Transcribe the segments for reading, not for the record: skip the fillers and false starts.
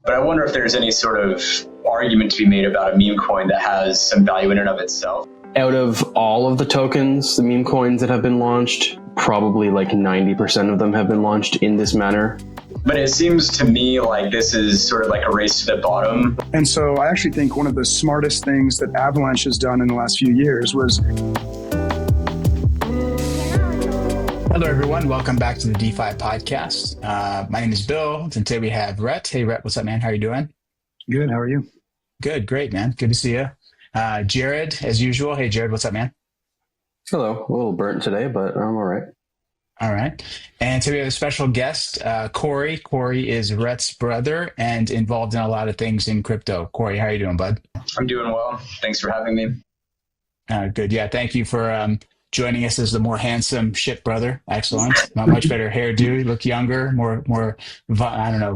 But I wonder if there's any sort of argument to be made about a meme coin that has some value in and of itself. Out of all of the tokens, the meme coins that have been launched, probably like 90% of them have been launched in this manner. But it seems to me like this is sort of like a race to the bottom. And so I actually think one of the smartest things that Avalanche has done in the last few years was... Hello, everyone. Welcome back to the DeFi Podcast. My name is Bill, and today we have Rhett. Hey, Rhett, what's up, man? How are you doing? Good. How are you? Good. Great, man. Good to see you. Jared, as usual. Hey, Jared, what's up, man? Hello. A little burnt today, but I'm all right. All right. And today we have a special guest, Kory. Kory is Rhett's brother and involved in a lot of things in crypto. Kory, how are you doing, bud? I'm doing well. Thanks for having me. Good. Yeah, thank you for joining us as the more handsome Shipp brother. Excellent. Not much better hairdo. You look younger, more. I don't know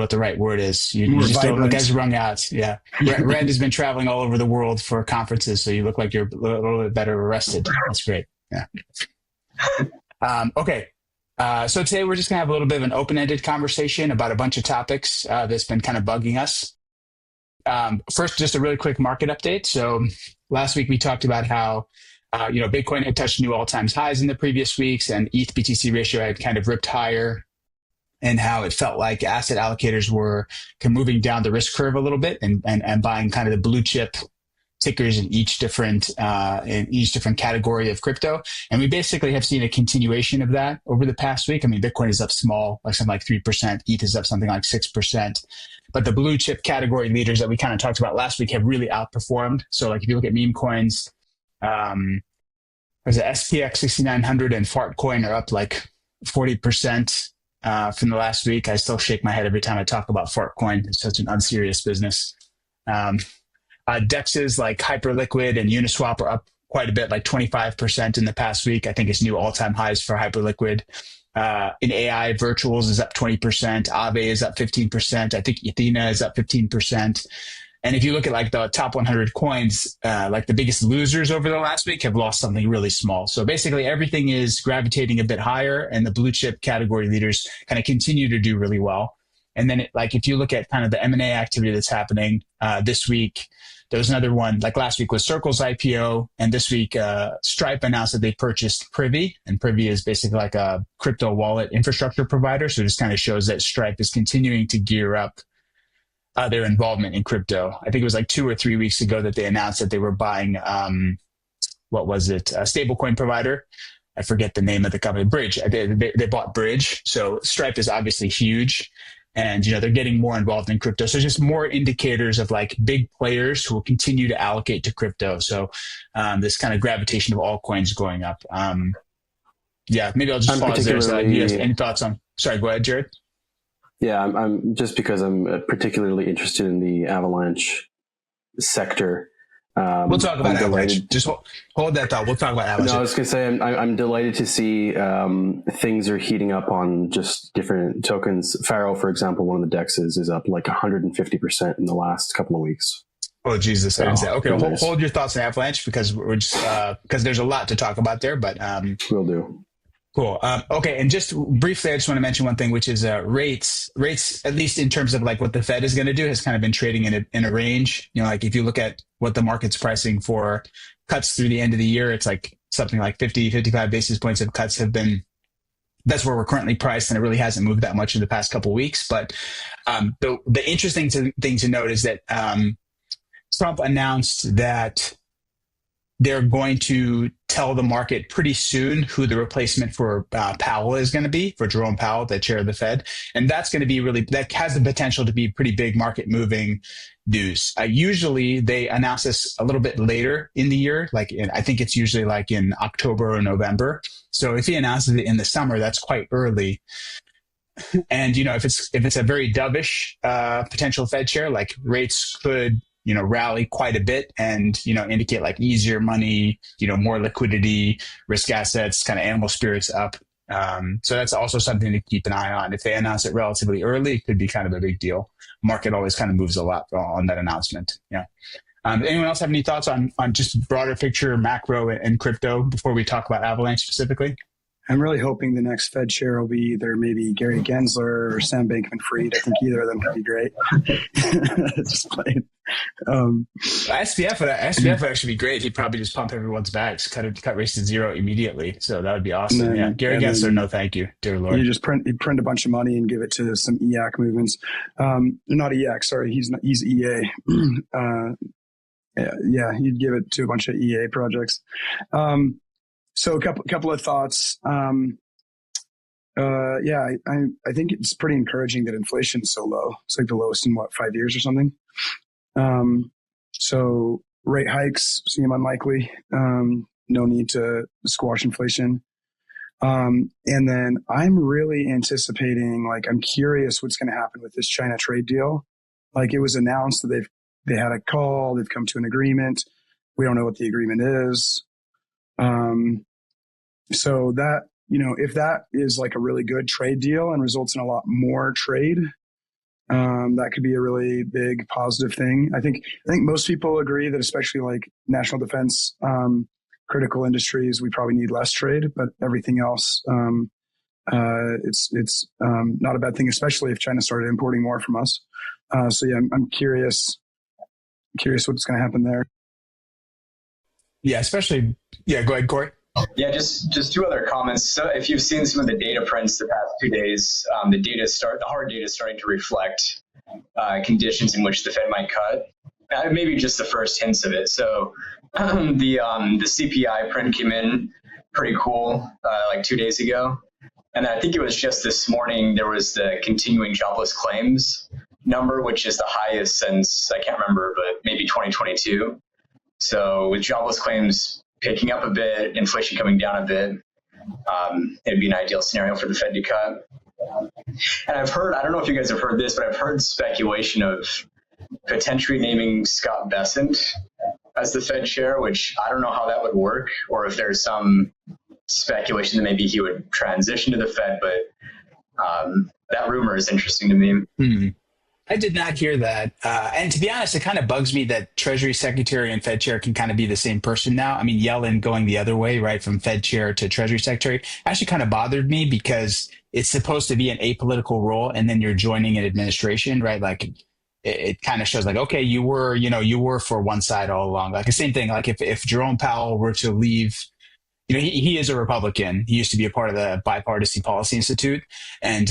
what the right word is. You just don't look as wrung out. Yeah. Rhett has been traveling all over the world for conferences, so you look like you're a little bit better rested. That's great. Yeah. Okay. So today we're just gonna have a little bit of an open-ended conversation about a bunch of topics that's been kind of bugging us. First, just a really quick market update. So last week we talked about how Bitcoin had touched new all-time highs in the previous weeks, and ETH BTC ratio had kind of ripped higher, and how it felt like asset allocators were kind of moving down the risk curve a little bit and buying kind of the blue chip tickers in each different category of crypto. And we basically have seen a continuation of that over the past week. I mean, Bitcoin is up small, like something like 3%. ETH is up something like 6%. But the blue chip category leaders that we kind of talked about last week have really outperformed. So like if you look at meme coins, there's a SPX 6900 and Fartcoin are up like 40% from the last week. I still shake my head every time I talk about Fartcoin. It's such an unserious business. DEXs like Hyperliquid and Uniswap are up quite a bit, like 25% in the past week. I think it's new all-time highs for Hyperliquid. In AI, Virtuals is up 20%. Aave is up 15%. I think Athena is up 15%. And if you look at like the top 100 coins, like the biggest losers over the last week have lost something really small. So basically everything is gravitating a bit higher, and the blue chip category leaders kind of continue to do really well. And then if you look at kind of the M&A activity that's happening this week, there was another one, like last week was Circle's IPO, and this week Stripe announced that they purchased Privy, and Privy is basically like a crypto wallet infrastructure provider. So it just kind of shows that Stripe is continuing to gear up their involvement in crypto. I think it was like 2 or 3 weeks ago that they announced that they were buying, a stablecoin provider. I forget the name of the company, Bridge. They bought Bridge. So Stripe is obviously huge. And, they're getting more involved in crypto. So just more indicators of like big players who will continue to allocate to crypto. So this kind of gravitation of all coins going up. Maybe I'll just pause there. So, do you have any thoughts on? Sorry, go ahead, Jared. Yeah, I'm just because I'm particularly interested in the Avalanche sector. We'll talk about Avalanche. Just hold that thought. We'll talk about Avalanche. No, I was going to say I'm delighted to see things are heating up on just different tokens. Pharaoh, for example, one of the DEXs is up like 150% in the last couple of weeks. Oh, Jesus. I didn't say. Okay, hold your thoughts on Avalanche because we're just because there's a lot to talk about there. But will do. Cool. Okay. And just briefly, I just want to mention one thing, which is rates, at least in terms of like what the Fed is going to do, has kind of been trading in a range. Like if you look at what the market's pricing for cuts through the end of the year, it's like something like 50, 55 basis points of cuts have been, that's where we're currently priced. And it really hasn't moved that much in the past couple of weeks. But the interesting thing to note is that Trump announced that they're going to tell the market pretty soon who the replacement for Powell is going to be, for Jerome Powell, the chair of the Fed. And that's going to be that has the potential to be pretty big market moving news. Usually they announce this a little bit later in the year. I think it's usually like in October or November. So if he announces it in the summer, that's quite early. And, if it's a very dovish potential Fed chair, like rates could rally quite a bit and, indicate like easier money, more liquidity, risk assets, kind of animal spirits up. So that's also something to keep an eye on. If they announce it relatively early, it could be kind of a big deal. Market always kind of moves a lot on that announcement. Yeah. Anyone else have any thoughts on just broader picture, macro and crypto before we talk about Avalanche specifically? I'm really hoping the next Fed chair will be either maybe Gary Gensler or Sam Bankman-Fried. I think either of them could be great. Just playing. SPF would actually be great. He'd probably just pump everyone's bags, cut rates to zero immediately. So that would be awesome. Then, yeah, Gary Gensler, no thank you, dear Lord. You print a bunch of money and give it to some EAC movements. Not EAC, sorry, he's EA. Yeah, he'd give it to a bunch of EA projects. So a couple of thoughts. I think it's pretty encouraging that inflation is so low. It's like the lowest in 5 years or something. So rate hikes seem unlikely. No need to squash inflation. And then I'm really anticipating, I'm curious what's going to happen with this China trade deal. It was announced that they had a call, they've come to an agreement. We don't know what the agreement is. So that, if that is a really good trade deal and results in a lot more trade, that could be a really big positive thing. I think most people agree that especially national defense, critical industries, we probably need less trade, but everything else, it's not a bad thing, especially if China started importing more from us. So yeah, I'm curious what's going to happen there. Yeah, especially, go ahead, Kory. Yeah, just two other comments. So if you've seen some of the data prints the past 2 days, the hard data is starting to reflect conditions in which the Fed might cut. Maybe just the first hints of it. So the CPI print came in pretty cool 2 days ago. And I think it was just this morning, there was the continuing jobless claims number, which is the highest since, I can't remember, but maybe 2022. So with jobless claims picking up a bit, inflation coming down a bit, it'd be an ideal scenario for the Fed to cut. And I've heard, I don't know if you guys have heard this, but I've heard speculation of potentially naming Scott Bessent as the Fed chair, which I don't know how that would work, or if there's some speculation that maybe he would transition to the Fed, but that rumor is interesting to me. I did not hear that. And to be honest, it kind of bugs me that Treasury Secretary and Fed Chair can kind of be the same person now. I mean, Yellen going the other way, right, from Fed Chair to Treasury Secretary, actually kind of bothered me because it's supposed to be an apolitical role, and then you're joining an administration, right? It kind of shows okay, you were for one side all along. The same thing, if Jerome Powell were to leave, he is a Republican. He used to be a part of the Bipartisan Policy Institute, and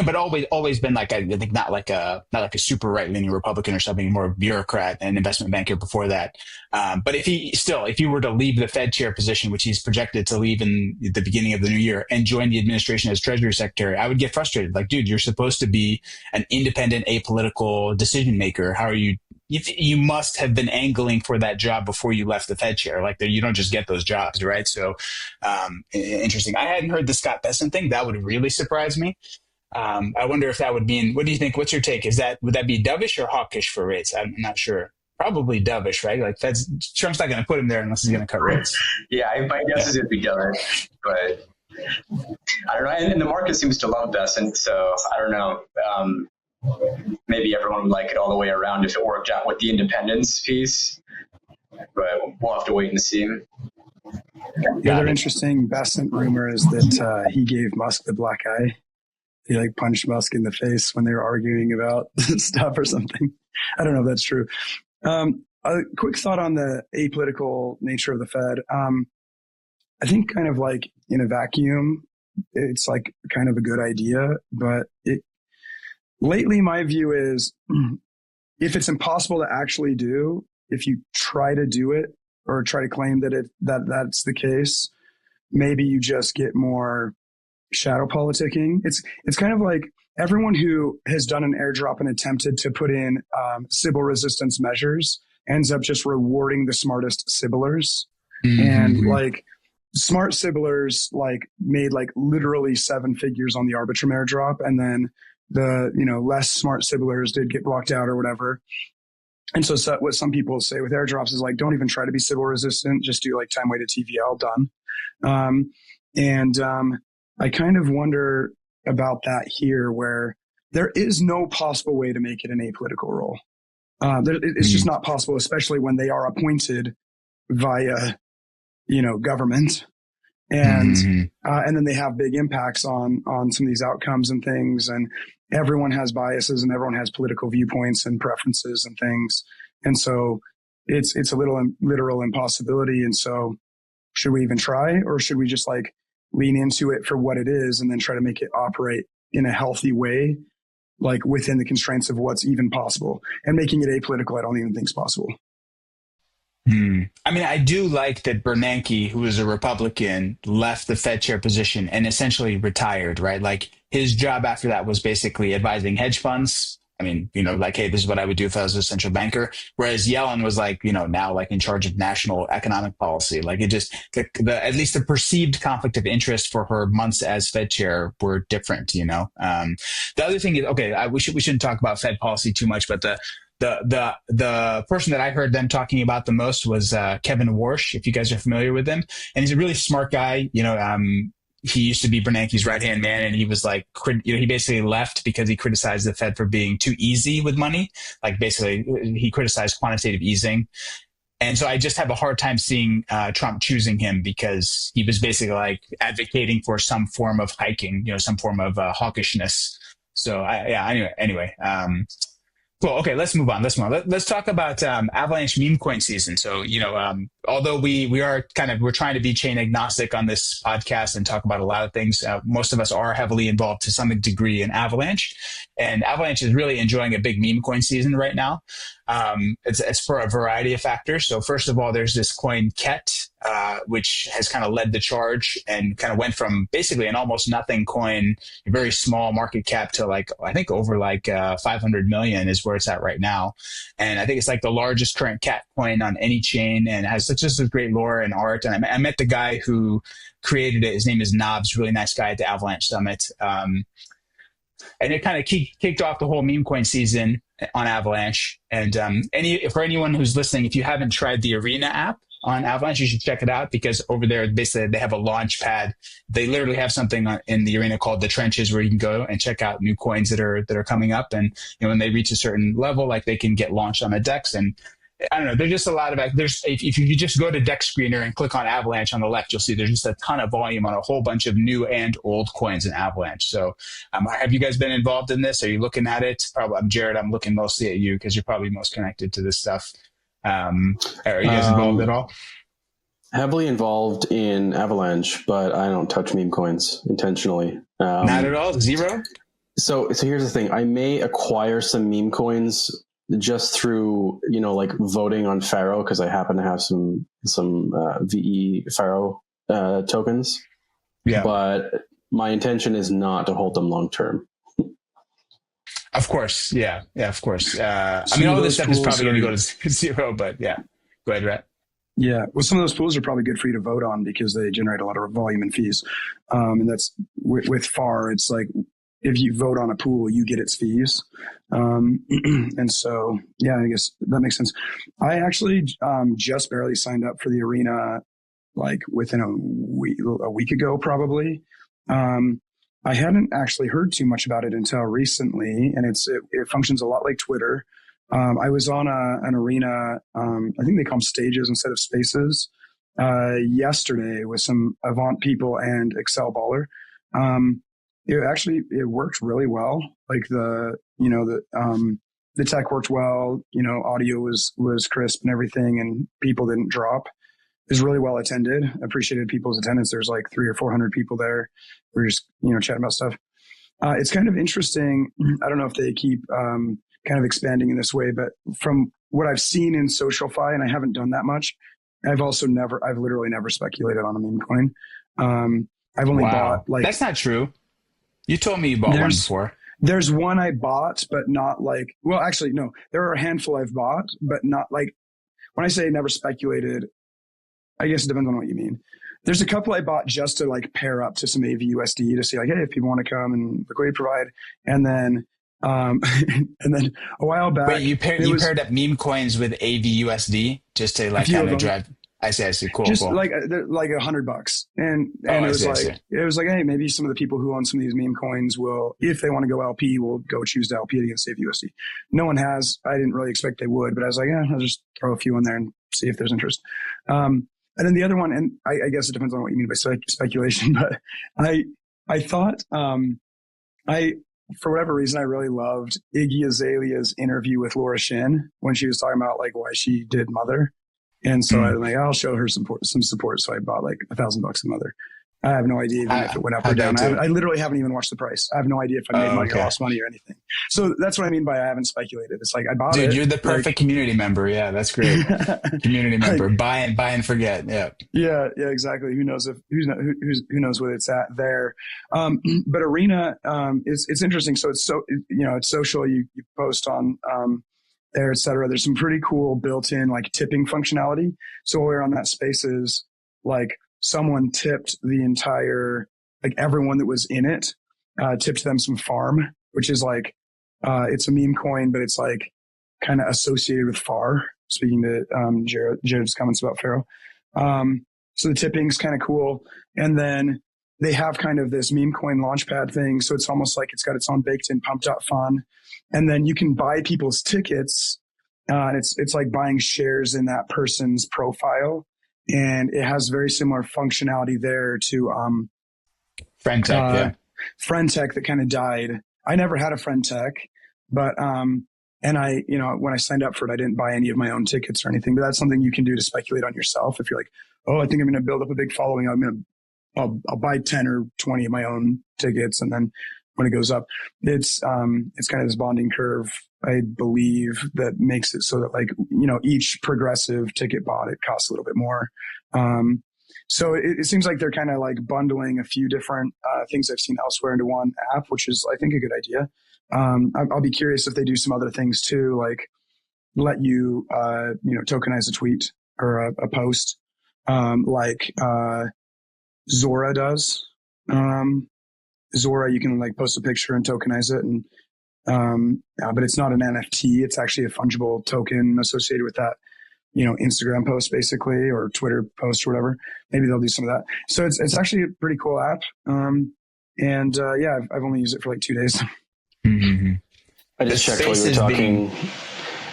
but always been I think not like a super right leaning Republican or something, more bureaucrat and investment banker before that. But if he were to leave the Fed chair position, which he's projected to leave in the beginning of the new year, and join the administration as Treasury Secretary, I would get frustrated. Dude, you're supposed to be an independent, apolitical decision maker. How are you? You must have been angling for that job before you left the Fed chair. You don't just get those jobs, right? So interesting. I hadn't heard the Scott Bessent thing. That would really surprise me. I wonder if that would mean, what do you think? What's your take? Would that be dovish or hawkish for rates? I'm not sure. Probably dovish, right? Trump's not going to put him there unless he's going to cut rates. Yeah, my guess is it'd be dovish, but I don't know. And the market seems to love Bessent, so I don't know. Maybe everyone would like it all the way around if it worked out with the independence piece, but we'll have to wait and see. The other interesting Bessent rumor is that he gave Musk the black eye. He punched Musk in the face when they were arguing about stuff or something. I don't know if that's true. A quick thought on the apolitical nature of the Fed. I think kind of in a vacuum, it's kind of a good idea, but lately my view is if it's impossible to actually do, if you try to do it or try to claim that's the case, maybe you just get more shadow politicking. It's kind of everyone who has done an airdrop and attempted to put in Sybil resistance measures ends up just rewarding the smartest Sybilers. Mm-hmm. And smart Sybilers made literally 7 figures on the Arbitrum airdrop, and then the less smart Sybilers did get blocked out or whatever. And so what some people say with airdrops is don't even try to be Sybil resistant, just do time weighted TVL, done. I kind of wonder about that here, where there is no possible way to make it an apolitical role. It's just not possible, especially when they are appointed via, government. And then they have big impacts on some of these outcomes and things. And everyone has biases and everyone has political viewpoints and preferences and things. And so it's a literal impossibility. And so should we even try, or should we just like lean into it for what it is and then try to make it operate in a healthy way, like within the constraints of what's even possible? And making it apolitical, I don't even think is possible. I mean, I do like that Bernanke, who was a Republican, left the Fed chair position and essentially retired, right? Like his job after that was basically advising hedge funds. I mean, like, hey, this is what I would do if I was a central banker. Whereas Yellen was like, now like in charge of national economic policy. Like it just, at least the perceived conflict of interest for her months as Fed chair were different, The other thing is, okay, we shouldn't talk about Fed policy too much, but the person that I heard them talking about the most was Kevin Warsh, if you guys are familiar with him. And he's a really smart guy. He used to be Bernanke's right-hand man, and he was like, he basically left because he criticized the Fed for being too easy with money. Like basically he criticized quantitative easing. And so I just have a hard time seeing Trump choosing him, because he was basically like advocating for some form of hiking, some form of hawkishness. So anyway. Cool. Okay, let's move on. Let's talk about Avalanche meme coin season. So, although we're trying to be chain agnostic on this podcast and talk about a lot of things, most of us are heavily involved to some degree in Avalanche, and Avalanche is really enjoying a big meme coin season right now. It's for a variety of factors. So first of all, there's this coin Ket, which has kind of led the charge and kind of went from basically an almost nothing coin, a very small market cap, to like, I think over like 500 million is where it's at right now. And I think it's like the largest current cat coin on any chain, and has just a great lore and art. And I met the guy who created it. His name is Knobs, really nice guy at the Avalanche Summit. And it kind of kicked off the whole meme coin season on Avalanche. And for anyone who's listening, if you haven't tried the Arena app on Avalanche, you should check it out, because over there, basically, they have a launch pad. They literally have something in the Arena called the Trenches, where you can go and check out new coins that are coming up. And when they reach a certain level, like they can get launched on the DEX. And I don't know, there's just a lot of if you just go to DEX Screener and click on Avalanche on the left, you'll see there's just a ton of volume on a whole bunch of new and old coins in Avalanche. So have you guys been involved in this? Are you looking at it? Probably. I'm Jared. I'm looking mostly at you because you're probably most connected to this stuff. Are you guys involved at all? Heavily involved in Avalanche, but I don't touch meme coins intentionally. Not at all? Zero? So here's the thing. I may acquire some meme coins just through, like voting on Pharaoh, because I happen to have some VE Pharaoh tokens. Yeah. But my intention is not to hold them long term. Of course. Yeah, of course. I mean, all this stuff is probably going to go to zero, but yeah. Go ahead, Rhett. Yeah. Well, some of those pools are probably good for you to vote on because they generate a lot of volume and fees. And that's with FAR, it's like, if you vote on a pool, you get its fees. And so, yeah, I guess that makes sense. I actually just barely signed up for the Arena, like within a week ago, probably. I hadn't actually heard too much about it until recently, and it functions a lot like Twitter. I was on an Arena, I think they call them stages instead of spaces, yesterday with some Avant people and Excel Baller. It worked really well. Like the tech worked well, audio was crisp and everything, and people didn't drop. It was really well attended. Appreciated people's attendance. There's like 300 or 400 people there. We're just, chatting about stuff. It's kind of interesting. I don't know if they keep, kind of expanding in this way, but from what I've seen in SocialFi, and I haven't done that much, I've literally never speculated on a meme coin. I've only bought like... That's not true. You told me you bought one before. There's one I bought, but not like, well, actually, no, there are a handful I've bought, but not like, when I say never speculated, I guess it depends on what you mean. There's a couple I bought just to like pair up to some AVUSD to see like, hey, if people want to come and liquidity provide. And then a while back. Wait, you paired up meme coins with AVUSD just to like kind of drive. I see. Cool. Just cool. like $100, and it was like, hey, maybe some of the people who own some of these meme coins will, if they want to go LP, will go choose to LP it against AVUSD. No one has. I didn't really expect they would, but I was like, I'll just throw a few in there and see if there's interest. And then the other one, and I guess it depends on what you mean by speculation, but I thought, for whatever reason, I really loved Iggy Azalea's interview with Laura Shin when she was talking about like why she did Mother. And so I'm like, I'll show her some support. So I bought like $1,000 a Mother. I have no idea even if it went up or down. I literally haven't even watched the price. I have no idea if I made money or lost money or anything. So that's what I mean by I haven't speculated. It's like I bought it. Dude, you're the perfect community member. Yeah, that's great. Community member. Buy and forget. Yeah. Yeah, exactly. Who knows who knows what it's at there. But Arena, it's interesting. So it's it's social. You post on there, et cetera. There's some pretty cool built-in like tipping functionality. So while we're on that Spaces, like someone tipped the entire, like everyone that was in it, tipped them some farm, which is like, it's a meme coin, but it's like kind of associated with FAR, speaking to Jared's comments about Pharaoh. So the tipping's kind of cool. And then they have kind of this meme coin launchpad thing. So it's almost like it's got its own baked in pump.fun. And then you can buy people's tickets. And it's like buying shares in that person's profile. And it has very similar functionality there to Friendtech, Friendtech that kind of died. I never had a Friendtech, but and I, when I signed up for it, I didn't buy any of my own tickets or anything. But that's something you can do to speculate on yourself. If you're like, oh, I think I'm going to build up a big following, I'll buy 10 or 20 of my own tickets, and then when it goes up, it's kind of this bonding curve, I believe, that makes it so that like, each progressive ticket bought, it costs a little bit more. So it seems like they're kind of like bundling a few different things I've seen elsewhere into one app, which is, I think, a good idea. I'll be curious if they do some other things too, like let you, tokenize a tweet or a post, like Zora does. Zora, you can like post a picture and tokenize it, and but it's not an NFT. It's actually a fungible token associated with that, Instagram post basically, or Twitter post or whatever. Maybe they'll do some of that. So it's actually a pretty cool app. I've only used it for like 2 days. Mm-hmm. I just checked while you were talking.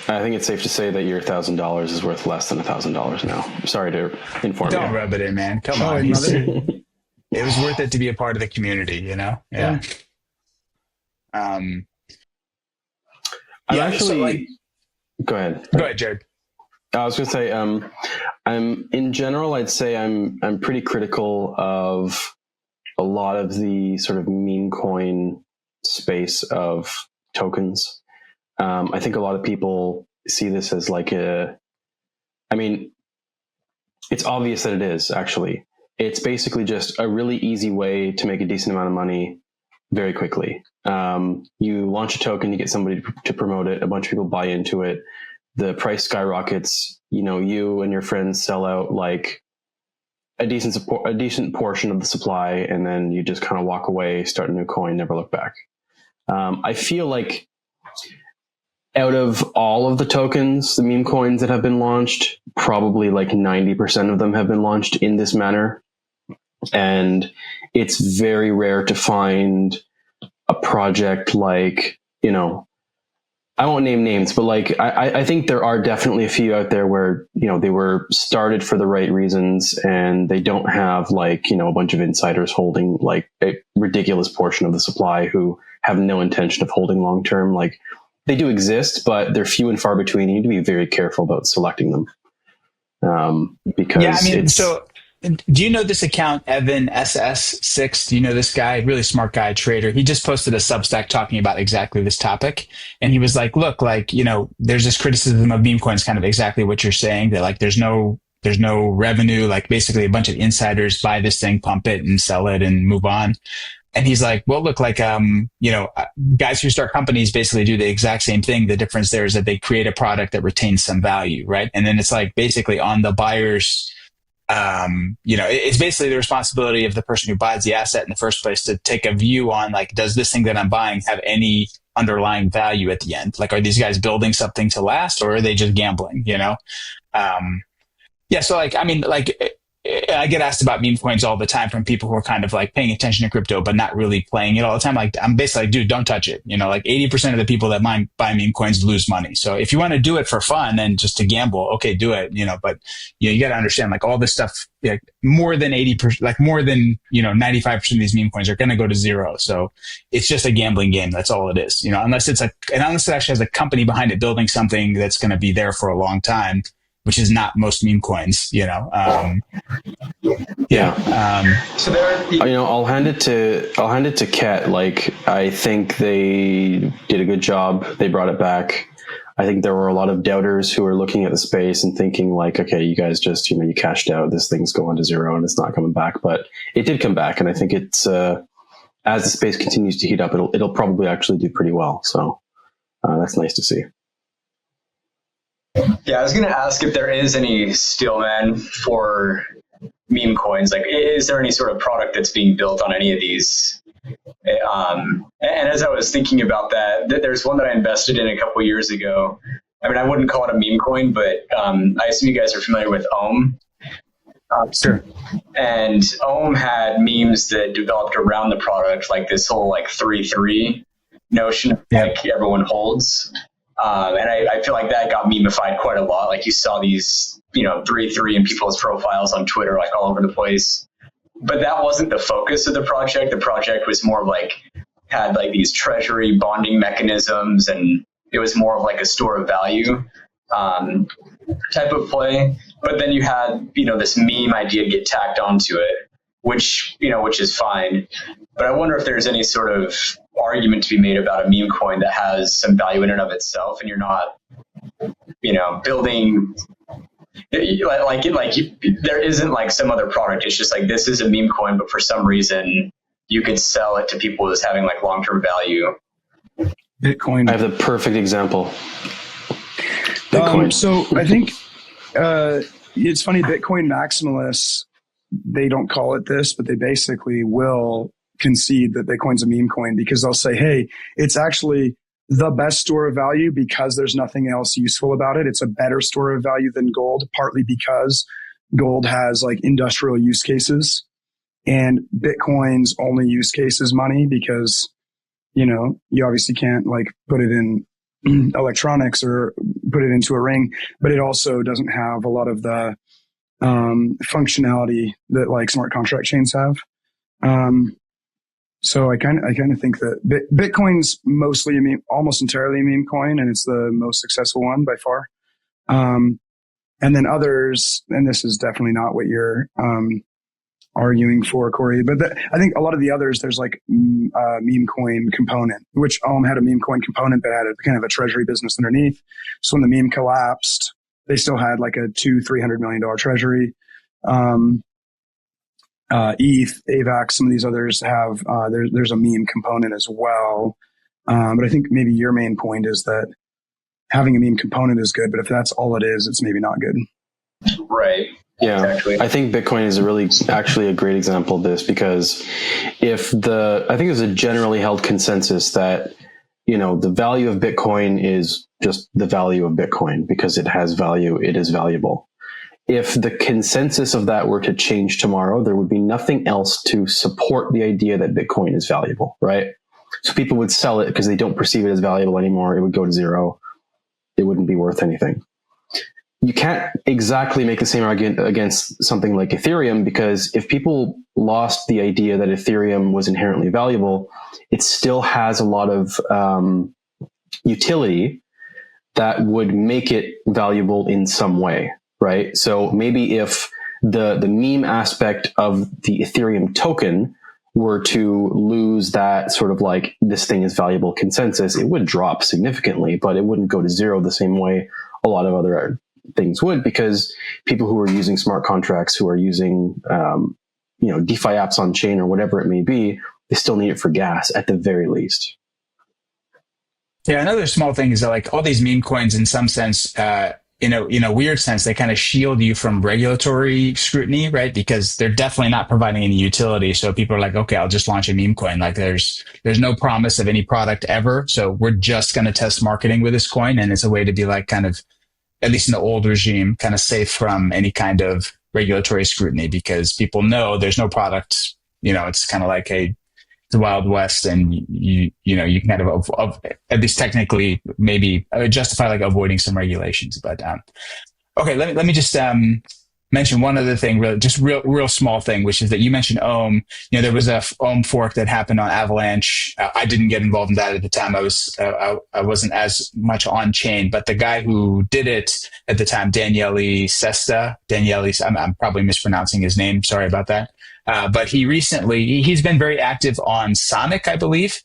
I think it's safe to say that your $1,000 is worth less than $1,000 now. I'm sorry to inform you. Don't rub it in, man. Come on. It was worth it to be a part of the community, Yeah. Go ahead. Go ahead, Jared. I was going to say, I'm in general, I'd say I'm pretty critical of a lot of the sort of meme coin space of tokens. I think a lot of people see this as like it's obvious that it is actually. It's basically just a really easy way to make a decent amount of money very quickly. You launch a token, you get somebody to promote it, a bunch of people buy into it, the price skyrockets, you and your friends sell out like a decent portion of the supply, and then you just kind of walk away, start a new coin, never look back. I feel like out of all of the tokens, the meme coins that have been launched, probably like 90% of them have been launched in this manner. And it's very rare to find a project like, I won't name names, but like, I think there are definitely a few out there where, they were started for the right reasons, and they don't have like, a bunch of insiders holding like a ridiculous portion of the supply who have no intention of holding long term. Like, they do exist, but they're few and far between. You need to be very careful about selecting them. Because so do you know this account, Evan SS6? Do you know this guy? Really smart guy, trader. He just posted a Substack talking about exactly this topic. And he was like, look, like, there's this criticism of meme coins, kind of exactly what you're saying, that like, there's no revenue, like basically a bunch of insiders buy this thing, pump it and sell it and move on. And he's like, well, look, like, guys who start companies basically do the exact same thing. The difference there is that they create a product that retains some value, right? And then it's like basically on the buyers, it's basically the responsibility of the person who buys the asset in the first place to take a view on like, does this thing that I'm buying have any underlying value at the end? Like, are these guys building something to last, or are they just gambling, So like, I get asked about meme coins all the time from people who are kind of like paying attention to crypto, but not really playing it all the time. Like I'm basically like, dude, don't touch it. Like 80% of the people that buy meme coins lose money. So if you want to do it for fun and just to gamble, okay, do it, but you got to understand like all this stuff, like more than 80%, like more than, 95% of these meme coins are going to go to zero. So it's just a gambling game. That's all it is, unless it actually has a company behind it building something that's going to be there for a long time, which is not most meme coins, So I'll hand it to Ket. Like, I think they did a good job. They brought it back. I think there were a lot of doubters who were looking at the space and thinking like, okay, you guys just, you cashed out, this thing's going to zero and it's not coming back, but it did come back. And I think it's, as the space continues to heat up, it'll probably actually do pretty well. So, that's nice to see. Yeah, I was going to ask if there is any stillman for meme coins. Like, is there any sort of product that's being built on any of these? And as I was thinking about that, there's one that I invested in a couple of years ago. I mean, I wouldn't call it a meme coin, but I assume you guys are familiar with Ohm. Sure. And Ohm had memes that developed around the product, like this whole like 3-3 notion of like everyone holds. And I feel like that got memeified quite a lot. Like you saw these, 3-3 in people's profiles on Twitter, like all over the place. But that wasn't the focus of the project. The project was more of like, had like these treasury bonding mechanisms, and it was more of like a store of value type of play. But then you had, this meme idea get tacked onto it, which is fine. But I wonder if there's any sort of argument to be made about a meme coin that has some value in and of itself, and you're not, building there isn't like some other product. It's just like, this is a meme coin, but for some reason you could sell it to people as having like long-term value. Bitcoin. I have the perfect example. Bitcoin. So I think it's funny, Bitcoin maximalists, they don't call it this, but they basically will concede that Bitcoin's a meme coin because they'll say, hey, it's actually the best store of value because there's nothing else useful about it. It's a better store of value than gold, partly because gold has like industrial use cases and Bitcoin's only use case is money because, you obviously can't like put it in electronics or put it into a ring, but it also doesn't have a lot of the functionality that like smart contract chains have. So I kind of think that Bitcoin's mostly almost entirely a meme coin, and it's the most successful one by far. And then others, and this is definitely not what you're arguing for, Kory, but I think a lot of the others, there's like a meme coin component, which Ohm had a meme coin component that had a kind of a treasury business underneath. So when the meme collapsed, they still had like a $200-300 million treasury. ETH, AVAX, some of these others have, there's a meme component as well. But I think maybe your main point is that having a meme component is good, but if that's all it is, it's maybe not good. Right. Yeah. Exactly. I think Bitcoin is actually a great example of this because I think there's a generally held consensus that, the value of Bitcoin is just the value of Bitcoin because it has value. It is valuable. If the consensus of that were to change tomorrow, there would be nothing else to support the idea that Bitcoin is valuable, right? So people would sell it because they don't perceive it as valuable anymore. It would go to zero. It wouldn't be worth anything. You can't exactly make the same argument against something like Ethereum because if people lost the idea that Ethereum was inherently valuable, it still has a lot of utility that would make it valuable in some way. Right. So maybe if the meme aspect of the Ethereum token were to lose that sort of like this thing is valuable consensus, it would drop significantly, but it wouldn't go to zero the same way a lot of other things would because people who are using smart contracts, who are using, DeFi apps on chain or whatever it may be, they still need it for gas at the very least. Yeah. Another small thing is that like all these meme coins in some sense, in a weird sense, they kind of shield you from regulatory scrutiny, right? Because they're definitely not providing any utility. So people are like, okay, I'll just launch a meme coin. Like there's no promise of any product ever. So we're just going to test marketing with this coin. And it's a way to be like kind of, at least in the old regime, kind of safe from any kind of regulatory scrutiny because people know there's no product. It's kind of like the Wild West, and you can kind of at least technically maybe justify like avoiding some regulations. But okay, let me just mention one other thing, real small thing, which is that you mentioned Ohm. There was a Ohm fork that happened on Avalanche. I didn't get involved in that at the time. I wasn't as much on chain, but the guy who did it at the time, Daniele, I'm probably mispronouncing his name. Sorry about that. But he's been very active on Sonic, I believe.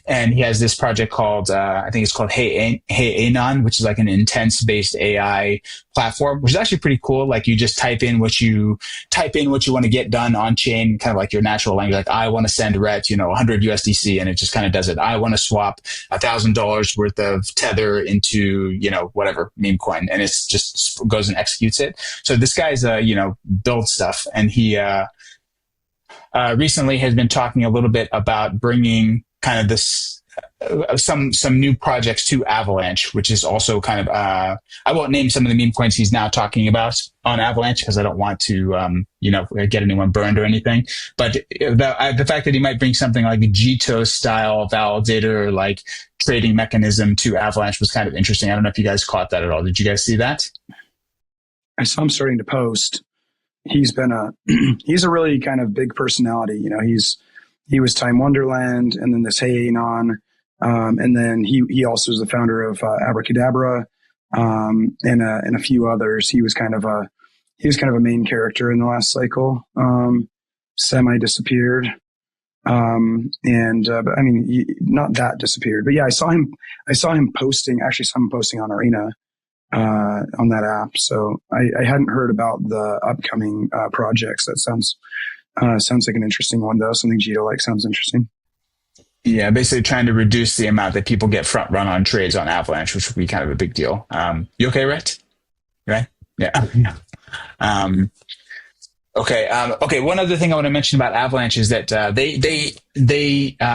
And he has this project called, I think it's called Hey Anon, which is like an intense-based AI platform, which is actually pretty cool. Like you just type in what you want to get done on chain, kind of like your natural language. Like I want to send Rhett, 100 USDC, and it just kind of does it. I want to swap $1,000 worth of Tether into, whatever meme coin, and it's just goes and executes it. So this guy's, build stuff, and he recently has been talking a little bit about bringing kind of this some new projects to Avalanche, which is also kind of I won't name some of the meme coins he's now talking about on Avalanche because I don't want to get anyone burned or anything. But the fact that he might bring something like a GTO style validator like trading mechanism to Avalanche was kind of interesting. I don't know if you guys caught that at all. Did you guys see that? I saw him starting to post. He's a really kind of big personality. He was Time Wonderland, and then this Hey Anon, and then he also is the founder of Abracadabra, and a few others. He was kind of a main character in the last cycle. Semi disappeared, but I mean, not that disappeared, but yeah, I saw him posting. Actually, saw him posting on Arena on that app. So I hadn't heard about the upcoming projects. That sounds like an interesting one, though. Something Gito like sounds interesting. Yeah, basically trying to reduce the amount that people get front run on trades on Avalanche, which would be kind of a big deal. You okay, Rhett? Right? Yeah. Okay. One other thing I want to mention about Avalanche is that they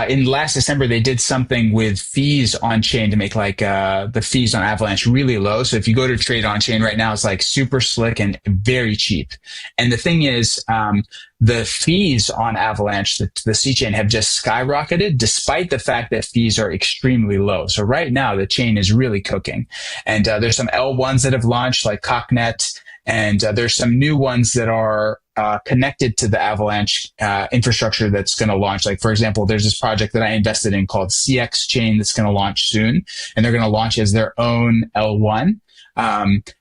in last December they did something with fees on chain to make like the fees on Avalanche really low. So if you go to trade on chain right now, it's like super slick and very cheap. And the thing is, the fees on Avalanche, the C chain, have just skyrocketed despite the fact that fees are extremely low. So right now the chain is really cooking, and there's some L1s that have launched like Cocknet. And there's some new ones that are connected to the Avalanche infrastructure that's going to launch. Like, for example, there's this project that I invested in called CX Chain that's going to launch soon, and they're going to launch as their own L1.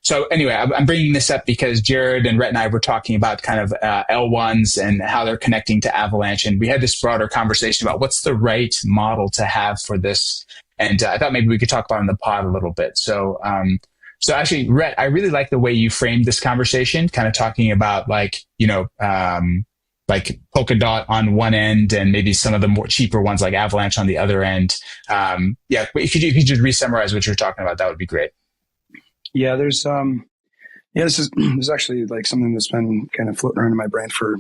So anyway, I'm bringing this up because Jared and Rhett and I were talking about kind of L1s and how they're connecting to Avalanche. And we had this broader conversation about what's the right model to have for this. And I thought maybe we could talk about it in the pod a little bit. So actually, Rhett, I really like the way you framed this conversation, kind of talking about like Polkadot on one end and maybe some of the more cheaper ones like Avalanche on the other end. If you could re-summarize what you're talking about, that would be great. Yeah, this is actually like something that's been kind of floating around in my brain for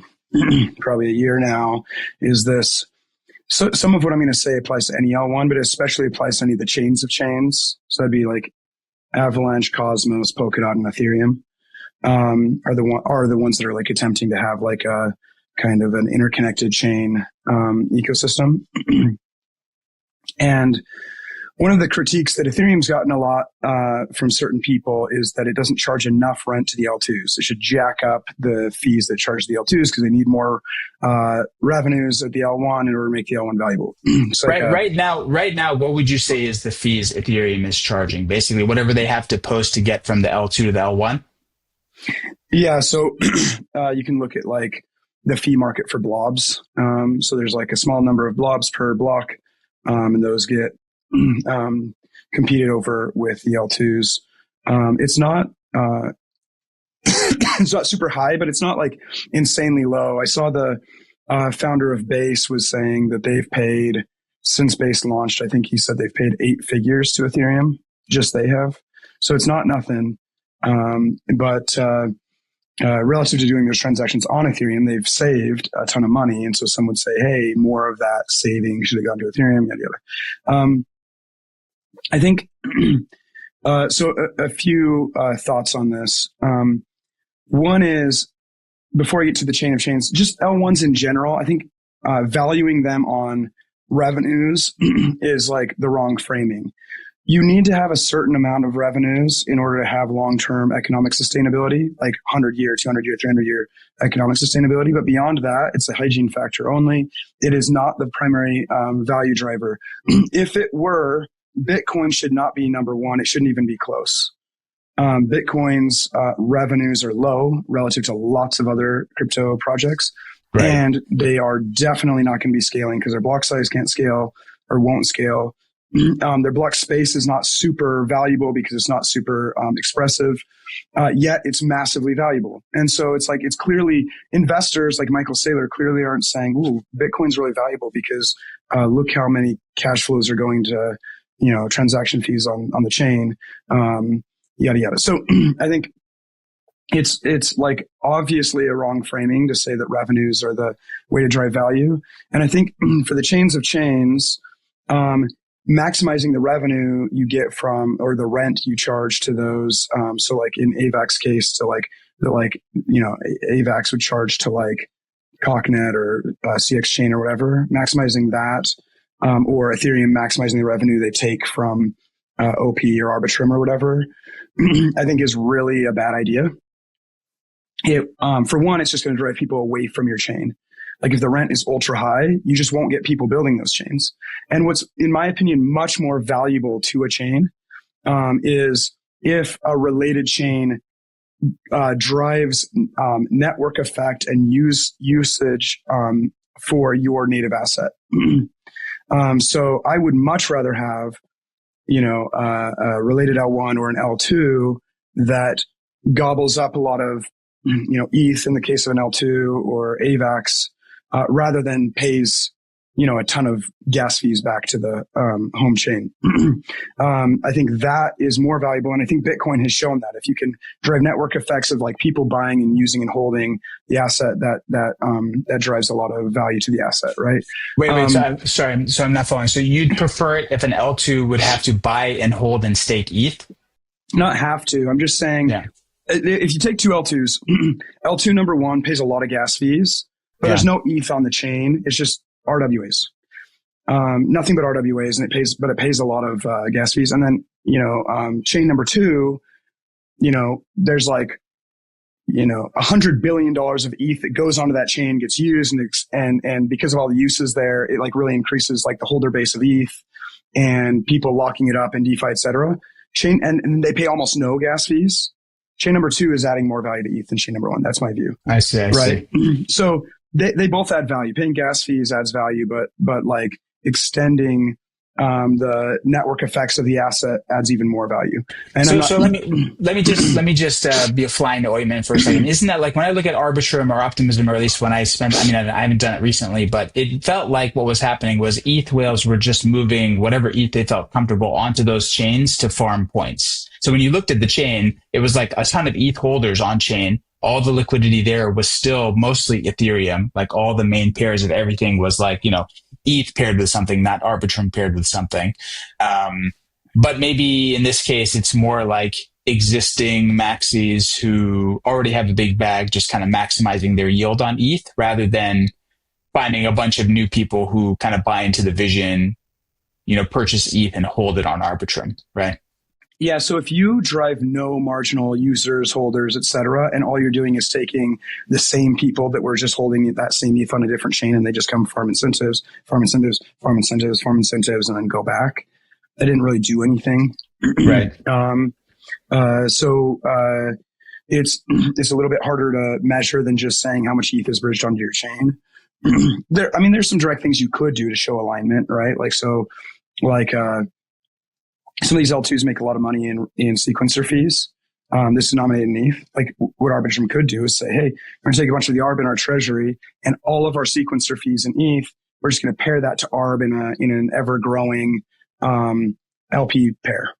probably a year now. Is this? So some of what I'm going to say applies to any L1, but it especially applies to any of the chains of chains. So that'd be like Avalanche, Cosmos, Polkadot, and Ethereum are the ones that are like attempting to have like a kind of an interconnected chain ecosystem. And one of the critiques that Ethereum's gotten a lot from certain people is that it doesn't charge enough rent to the L2s. It should jack up the fees that charge the L2s because they need more revenues at the L1 in order to make the L1 valuable. So right now, what would you say is the fees Ethereum is charging? Basically, whatever they have to post to get from the L2 to the L1? Yeah, so you can look at like the fee market for blobs. So there's like a small number of blobs per block, and those get competed over with the L2s. It's not it's not super high, but it's not like insanely low. I saw the founder of Base was saying that they've paid since Base launched. I think he said they've paid 8 figures to Ethereum. Just they have. So it's not nothing. But relative to doing those transactions on Ethereum, they've saved a ton of money. And so some would say, hey, more of that saving should have gone to Ethereum, yada, yada. I think, so a few thoughts on this. One is before I get to the chain of chains, just L1s in general, I think valuing them on revenues is like the wrong framing. You need to have a certain amount of revenues in order to have long-term economic sustainability, like 100-year, 200-year, 300-year economic sustainability. But beyond that, it's a hygiene factor only. It is not the primary value driver. If it were, Bitcoin should not be number one. It shouldn't even be close. Bitcoin's revenues are low relative to lots of other crypto projects. Right. And they are definitely not going to be scaling because their block size can't scale or won't scale. Their block space is not super valuable because it's not super expressive, yet it's massively valuable. And so it's like, it's clearly investors like Michael Saylor clearly aren't saying, ooh, Bitcoin's really valuable because look how many cash flows are going to, transaction fees on the chain, yada, yada. So I think it's like obviously a wrong framing to say that revenues are the way to drive value. And I think for the chains of chains, maximizing the revenue you get from, or the rent you charge to those. So like in AVAX case, to AVAX would charge to like Cocknet or CX Chain or whatever, maximizing that, or Ethereum maximizing the revenue they take from OP or Arbitrum or whatever, I think is really a bad idea. For one, it's just going to drive people away from your chain. Like if the rent is ultra high, you just won't get people building those chains. And what's, in my opinion, much more valuable to a chain is if a related chain drives network effect and usage for your native asset. So I would much rather have, a related L1 or an L2 that gobbles up a lot of, ETH in the case of an L2 or AVAX, rather than pays, a ton of gas fees back to the home chain. I think that is more valuable. And I think Bitcoin has shown that if you can drive network effects of like people buying and using and holding the asset, that drives a lot of value to the asset, right? Wait. So I'm not following. So you'd prefer it if an L2 would have to buy and hold and stake ETH? Not have to. I'm just saying, if you take two L2s, L2 number one pays a lot of gas fees, but there's no ETH on the chain. It's just RWAs, nothing but RWAs, and it pays a lot of gas fees. And then chain number two, there's like $100 billion of ETH that goes onto that chain, gets used, and because of all the uses there, it like really increases like the holder base of ETH and people locking it up in DeFi, et cetera. Chain and they pay almost no gas fees. Chain number two is adding more value to ETH than chain number one. That's my view. I see. Right. So they both add value. Paying gas fees adds value, but like extending the network effects of the asset adds even more value. And so let me just be a fly in the ointment for a second. Isn't that like when I look at Arbitrum or Optimism, or at least when I haven't done it recently, but it felt like what was happening was ETH whales were just moving whatever ETH they felt comfortable onto those chains to farm points. So when you looked at the chain, it was like a ton of ETH holders on chain. All the liquidity there was still mostly Ethereum. Like all the main pairs of everything was like, ETH paired with something, not Arbitrum paired with something. But maybe in this case, it's more like existing maxis who already have a big bag, just kind of maximizing their yield on ETH rather than finding a bunch of new people who kind of buy into the vision, purchase ETH and hold it on Arbitrum, right? Yeah. So if you drive no marginal users, holders, et cetera, and all you're doing is taking the same people that were just holding that same ETH on a different chain and they just come farm incentives, and then go back, that didn't really do anything. Right. So it's a little bit harder to measure than just saying how much ETH is bridged onto your chain. There's some direct things you could do to show alignment, right? Some of these L2s make a lot of money in sequencer fees. This is denominated in ETH. Like what Arbitrum could do is say, hey, we're going to take a bunch of the ARB in our treasury and all of our sequencer fees in ETH. We're just going to pair that to ARB in an ever growing LP pair.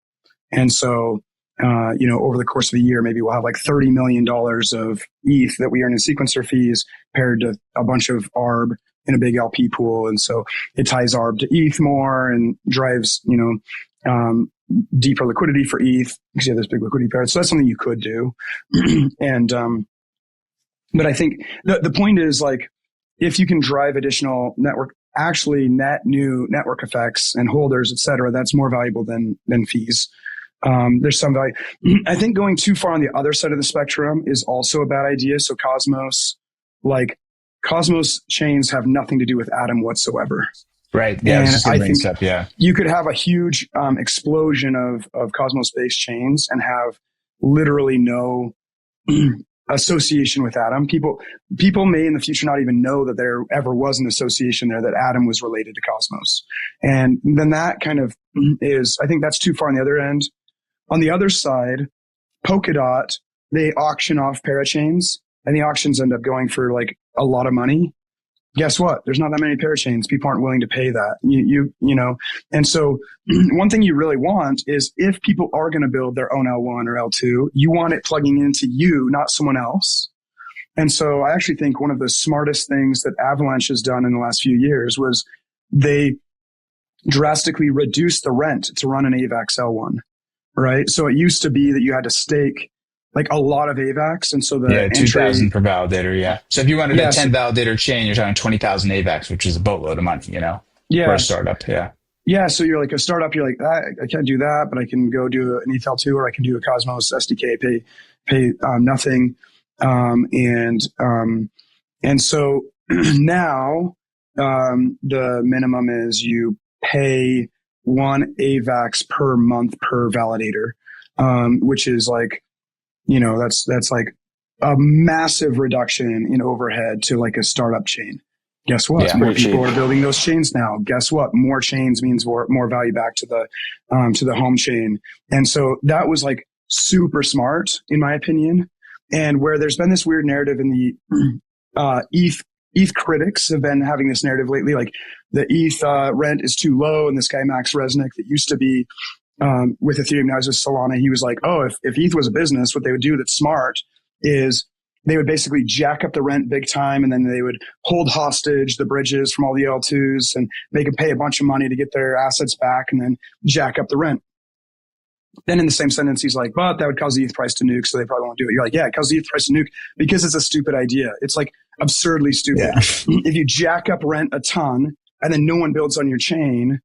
And so, over the course of a year, maybe we'll have like $30 million of ETH that we earn in sequencer fees paired to a bunch of ARB in a big LP pool. And so it ties ARB to ETH more and drives, deeper liquidity for ETH because you have this big liquidity pair. So that's something you could do. And But I think the point is like, if you can drive additional net new network effects and holders, et cetera, that's more valuable than fees. There's some value. I think going too far on the other side of the spectrum is also a bad idea. So Cosmos chains have nothing to do with Atom whatsoever. Right. Yeah. And I think yeah, you could have a huge explosion of Cosmos-based chains and have literally no association with Atom. People may in the future not even know that there ever was an association there, that Atom was related to Cosmos. And then that kind of I think that's too far on the other end. On the other side, Polkadot, they auction off parachains, and the auctions end up going for like a lot of money. Guess what? There's not that many parachains. People aren't willing to pay that. You know. And so one thing you really want is, if people are going to build their own L1 or L2, you want it plugging into you, not someone else. And so I actually think one of the smartest things that Avalanche has done in the last few years was they drastically reduced the rent to run an AVAX L1, right? So it used to be that you had to stake like a lot of AVAX. And so the 2,000 per validator. Yeah. So if you wanted a 10 validator chain, you're talking 20,000 AVAX, which is a boatload of money, you know, for a startup. Yeah. Yeah. So you're like a startup, you're like, I can't do that, but I can go do an ETH L2, or I can do a Cosmos SDK, pay nothing. And so now, the minimum is you pay 1 AVAX per month per validator, which is like, you know, that's like a massive reduction in overhead to like a startup chain. Guess what? Yeah, more people are building those chains now. Guess what? More chains means more value back to the home chain. And so that was like super smart, in my opinion. And where there's been this weird narrative in the ETH critics have been having this narrative lately, like the ETH rent is too low, and this guy Max Resnick that used to be with Ethereum, now he's with Solana, he was like, oh, if ETH was a business, what they would do that's smart is they would basically jack up the rent big time, and then they would hold hostage the bridges from all the L2s and make them pay a bunch of money to get their assets back, and then jack up the rent. Then in the same sentence, he's like, but that would cause the ETH price to nuke, so they probably won't do it. You're like, yeah, it causes the ETH price to nuke because it's a stupid idea. It's like absurdly stupid. Yeah. If you jack up rent a ton and then no one builds on your chain,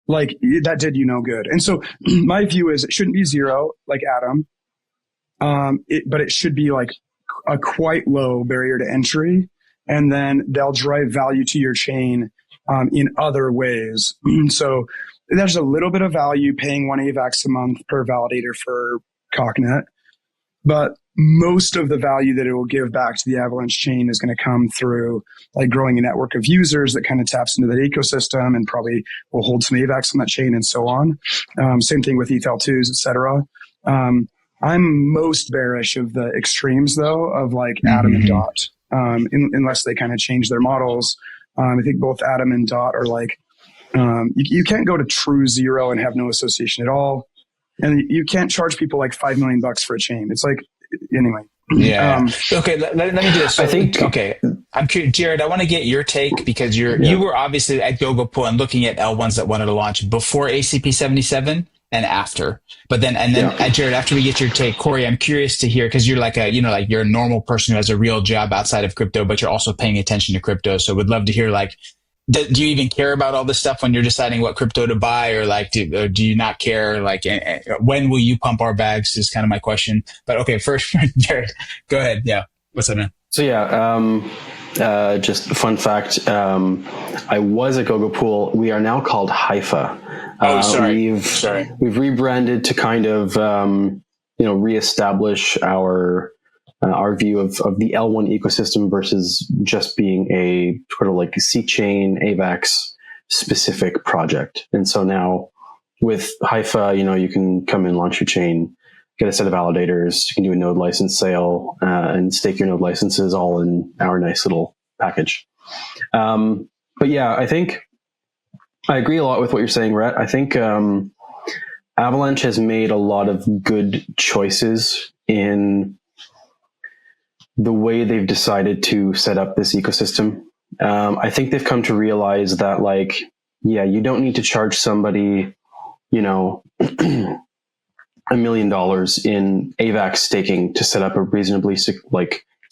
like that did you no good. And so my view is it shouldn't be zero like Atom, but it should be like a quite low barrier to entry, and then they'll drive value to your chain in other ways. So there's a little bit of value paying 1 AVAX a month per validator for Cocknet, but most of the value that it will give back to the Avalanche chain is going to come through like growing a network of users that kind of taps into that ecosystem and probably will hold some AVAX on that chain and so on. Same thing with ETH L2s, et cetera. I'm most bearish of the extremes though, of like Atom and Dot, unless they kind of change their models. I think both Atom and Dot are like, you can't go to true zero and have no association at all. And you can't charge people like $5 million for a chain. It's like, anyway. Yeah. Okay. Let me do this. So, I think. Okay. I'm curious, Jared. I want to get your take because you were obviously at GoGoPool and looking at L1s that wanted to launch before ACP-77 and after. But then Jared, after we get your take, Kory, I'm curious to hear, because you're like you're a normal person who has a real job outside of crypto, but you're also paying attention to crypto. So would love to hear like, do you even care about all this stuff when you're deciding what crypto to buy, or like, do you not care? Like, when will you pump our bags is kind of my question. But okay, first, Jared, go ahead. Yeah. What's up, man? So just a fun fact. I was at GoGoPool. We are now called Haifa. We've rebranded to kind of, reestablish our view of the L1 ecosystem versus just being a sort of like a C-chain AVAX specific project. And so now with Haifa, you can come in, launch your chain, get a set of validators, you can do a node license sale, and stake your node licenses all in our nice little package. But yeah, I think I agree a lot with what you're saying, Rhett. I think Avalanche has made a lot of good choices in the way they've decided to set up this ecosystem. I think they've come to realize that, like, you don't need to charge somebody, $1 million in AVAX staking to set up a reasonably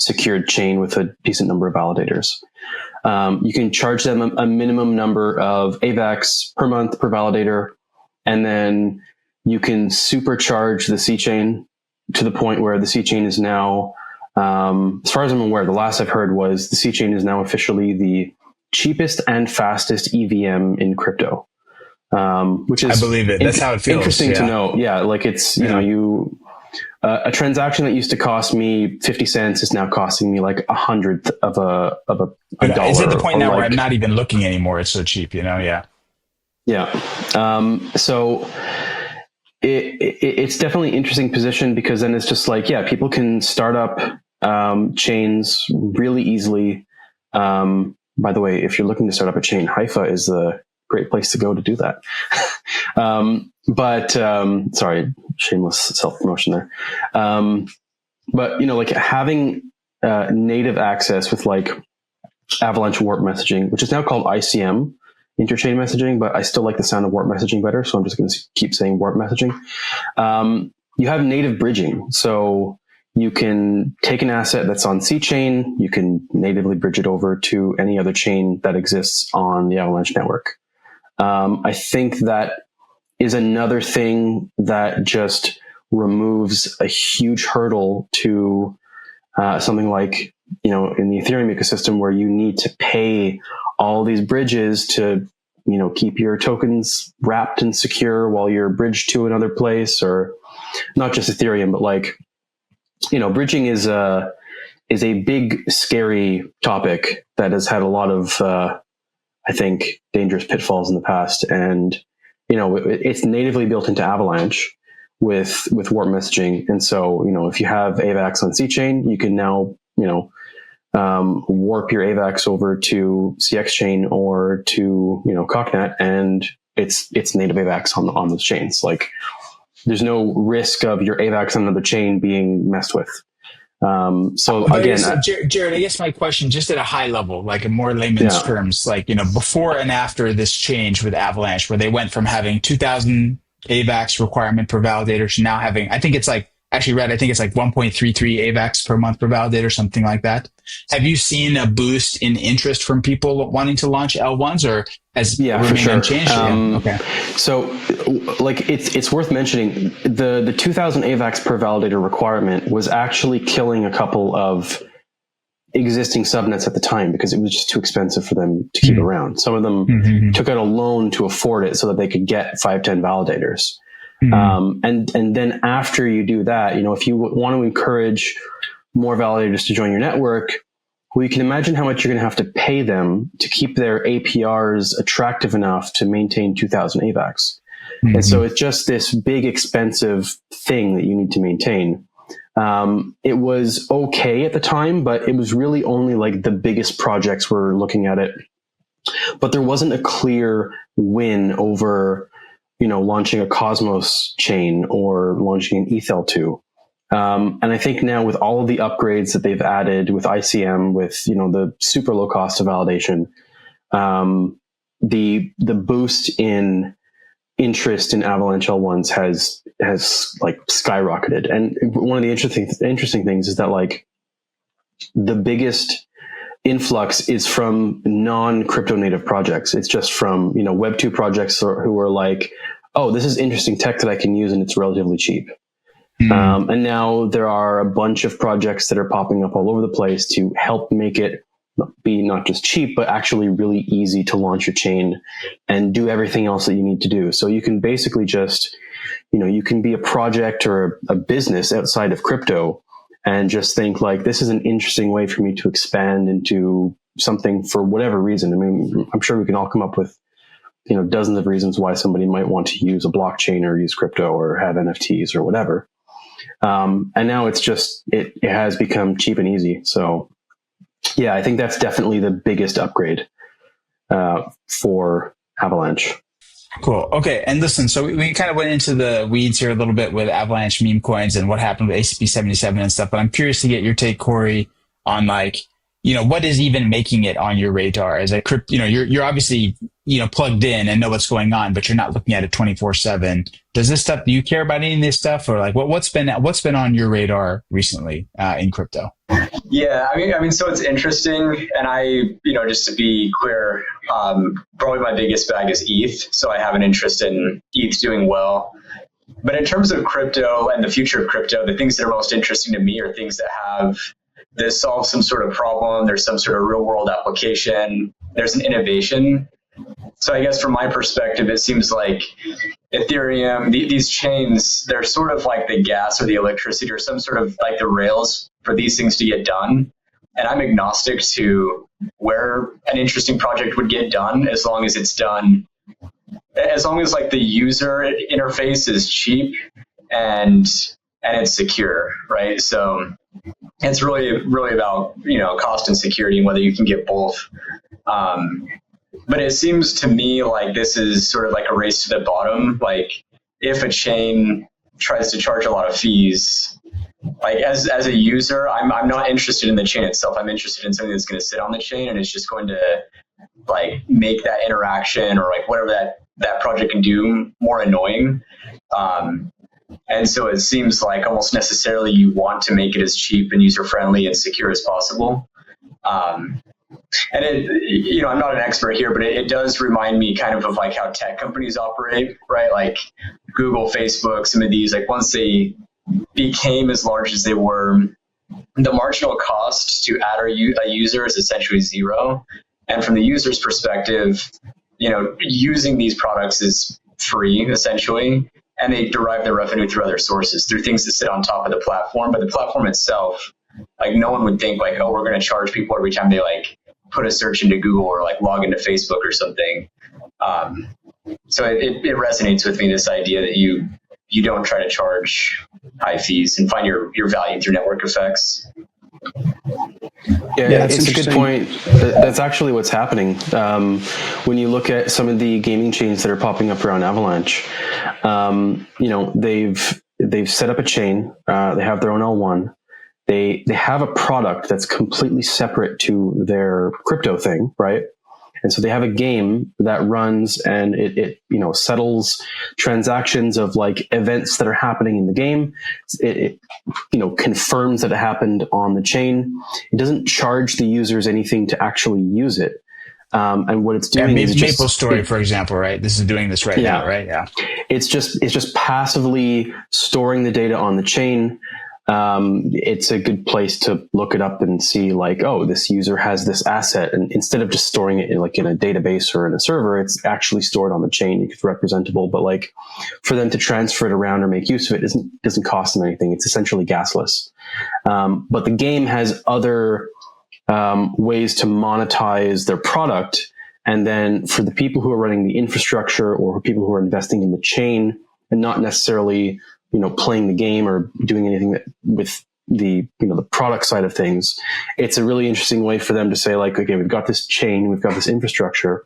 secured chain with a decent number of validators. You can charge them a minimum number of AVAX per month per validator, and then you can supercharge the C chain to the point where the C chain is now, as far as I'm aware, the last I've heard was the C chain is now officially the cheapest and fastest EVM in crypto, which is, I believe it. That's how it feels. Interesting to know. Yeah, like it's a transaction that used to cost me 50 cents is now costing me like 100th of a dollar. Is it the point now where I'm not even looking anymore? It's so cheap, Yeah. So it's definitely an interesting position, because then it's just like, people can start up chains really easily. By the way, if you're looking to start up a chain, Haifa is the great place to go to do that. Sorry, shameless self-promotion there. But like having native access with like Avalanche warp messaging, which is now called ICM, interchain messaging, but I still like the sound of warp messaging better, so I'm just going to keep saying warp messaging. You have native bridging, so you can take an asset that's on C chain, you can natively bridge it over to any other chain that exists on the Avalanche network. I think that is another thing that just removes a huge hurdle to something like, in the Ethereum ecosystem, where you need to pay all these bridges to, keep your tokens wrapped and secure while you're bridged to another place, or not just Ethereum, but like, bridging is a big, scary topic that has had a lot of, I think, dangerous pitfalls in the past. And, it's natively built into Avalanche with warp messaging. And so, if you have AVAX on C chain, you can now, warp your AVAX over to CX chain or to, Cocknet, and it's native AVAX on those chains. Like, there's no risk of your AVAX on another chain being messed with. Jared, I guess my question, just at a high level, like in more layman's terms, like, before and after this change with Avalanche, where they went from having 2,000 AVAX requirement per validator to now having, I think it's like 1.33 AVAX per month per validator, something like that. Have you seen a boost in interest from people wanting to launch L1s, or has remained unchanged? Okay. So, like, it's worth mentioning the 2,000 AVAX per validator requirement was actually killing a couple of existing subnets at the time, because it was just too expensive for them to keep around. Some of them took out a loan to afford it so that they could get 5-10 validators. And then after you do that, if you want to encourage more validators to join your network, well, you can imagine how much you're going to have to pay them to keep their APRs attractive enough to maintain 2,000 AVAX. And so it's just this big, expensive thing that you need to maintain. It was okay at the time, but it was really only like the biggest projects were looking at it. But there wasn't a clear win over, launching a Cosmos chain or launching an ETH L2. And I think now with all of the upgrades that they've added with ICM, with, the super low cost of validation, the boost in interest in Avalanche L1s has like skyrocketed. And one of the interesting things is that, like, the biggest influx is from non-crypto native projects. It's just from, Web 2 projects who are like, oh, this is interesting tech that I can use and it's relatively cheap. And now there are a bunch of projects that are popping up all over the place to help make it be not just cheap, but actually really easy to launch your chain and do everything else that you need to do. So you can basically just, you can be a project or a business outside of crypto and just think like, this is an interesting way for me to expand into something for whatever reason. I mean, I'm sure we can all come up with, dozens of reasons why somebody might want to use a blockchain or use crypto or have NFTs or whatever. And now it's just, it has become cheap and easy. So yeah, I think that's definitely the biggest upgrade for Avalanche. Cool. Okay. And listen, so we kind of went into the weeds here a little bit with Avalanche meme coins and what happened with ACP-77 and stuff, but I'm curious to get your take, Kory, on like, what is even making it on your radar as a crypto, you're obviously, plugged in and know what's going on, but you're not looking at it 24/7. Do you care about any of this stuff, or like what's been on your radar recently in crypto? Yeah, I mean, so it's interesting, and just to be clear, probably my biggest bag is ETH, so I have an interest in ETH doing well. But in terms of crypto and the future of crypto, the things that are most interesting to me are things that solve some sort of problem. There's some sort of real world application. There's an innovation. So I guess from my perspective, it seems like Ethereum, these chains, they're sort of like the gas or the electricity or some sort of like the rails for these things to get done. And I'm agnostic to where an interesting project would get done as long as it's done, as long as like the user interface is cheap and it's secure, right? So it's really about, cost and security and whether you can get both. But it seems to me like this is sort of like a race to the bottom. Like if a chain tries to charge a lot of fees, like as a user, I'm not interested in the chain itself. I'm interested in something that's going to sit on the chain and it's just going to like make that interaction or like whatever that project can do more annoying. And so it seems like almost necessarily you want to make it as cheap and user friendly and secure as possible. And I'm not an expert here, but it does remind me kind of like how tech companies operate, right? Like Google, Facebook, some of these, like once they became as large as they were, the marginal cost to add a user is essentially zero. And from the user's perspective, using these products is free essentially, and they derive their revenue through other sources, through things that sit on top of the platform. But the platform itself, like no one would think like, oh, we're going to charge people every time they like put a search into Google or like log into Facebook or something. So it resonates with me, this idea that you don't try to charge high fees and find your value through network effects. Yeah, it's a good point. That's actually what's happening. When you look at some of the gaming chains that are popping up around Avalanche, they've set up a chain. They have their own L1. They have a product that's completely separate to their crypto thing, right? And so they have a game that runs and it settles transactions of like events that are happening in the game. It confirms that it happened on the chain. It doesn't charge the users anything to actually use it. And what it's doing is Maple Story, for example, right? This is doing this right now, right? Yeah. It's just passively storing the data on the chain. It's a good place to look it up and see like, oh, this user has this asset. And instead of just storing it in a database or in a server, it's actually stored on the chain. It's representable, but like for them to transfer it around or make use of it doesn't cost them anything. It's essentially gasless. But the game has other ways to monetize their product. And then for the people who are running the infrastructure or people who are investing in the chain and not necessarily playing the game or doing anything with the product side of things, it's a really interesting way for them to say like, okay, we've got this chain, we've got this infrastructure,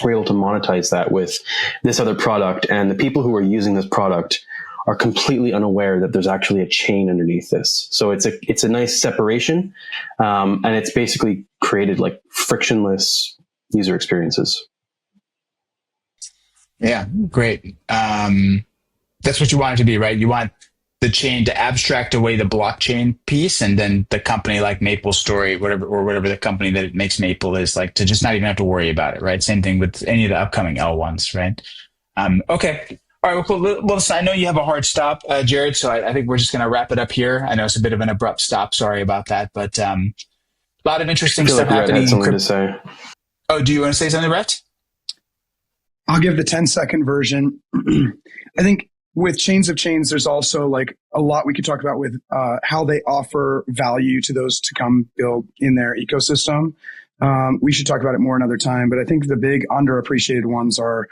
we're able to monetize that with this other product, and the people who are using this product are completely unaware that there's actually a chain underneath this. So it's a nice separation, and it's basically created like frictionless user experiences. Yeah, great. That's what you want it to be, right? You want the chain to abstract away the blockchain piece, and then the company like Maple Story, whatever the company that makes Maple is, like to just not even have to worry about it, right? Same thing with any of the upcoming L1s, right? Okay. All right. Well, listen, I know you have a hard stop, Jared, so I think we're just going to wrap it up here. I know it's a bit of an abrupt stop. Sorry about that, but a lot of interesting stuff happening. Rhett had something to say. Oh, do you want to say something, Rhett? I'll give the 10-second version. I think with chains of chains, there's also like a lot we could talk about with how they offer value to those to come build in their ecosystem. We should talk about it more another time, but I think the big underappreciated ones are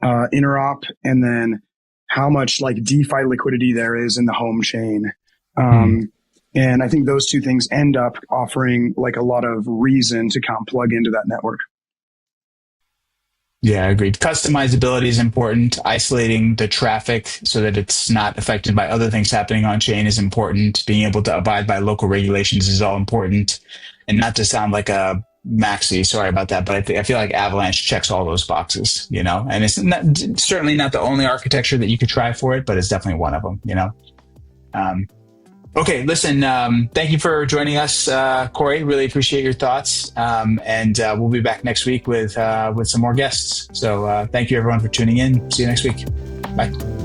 interop, and then how much like DeFi liquidity there is in the home chain. And I think those two things end up offering like a lot of reason to come plug into that network. Yeah, agreed. Customizability is important. Isolating the traffic so that it's not affected by other things happening on chain is important. Being able to abide by local regulations is all important. And not to sound like a Maxi. Sorry about that, but I feel like Avalanche checks all those boxes, and it's certainly not the only architecture that you could try for it, but it's definitely one of them, Okay, listen, thank you for joining us, Kory. Really appreciate your thoughts. And we'll be back next week with some more guests. So thank you everyone for tuning in. See you next week. Bye.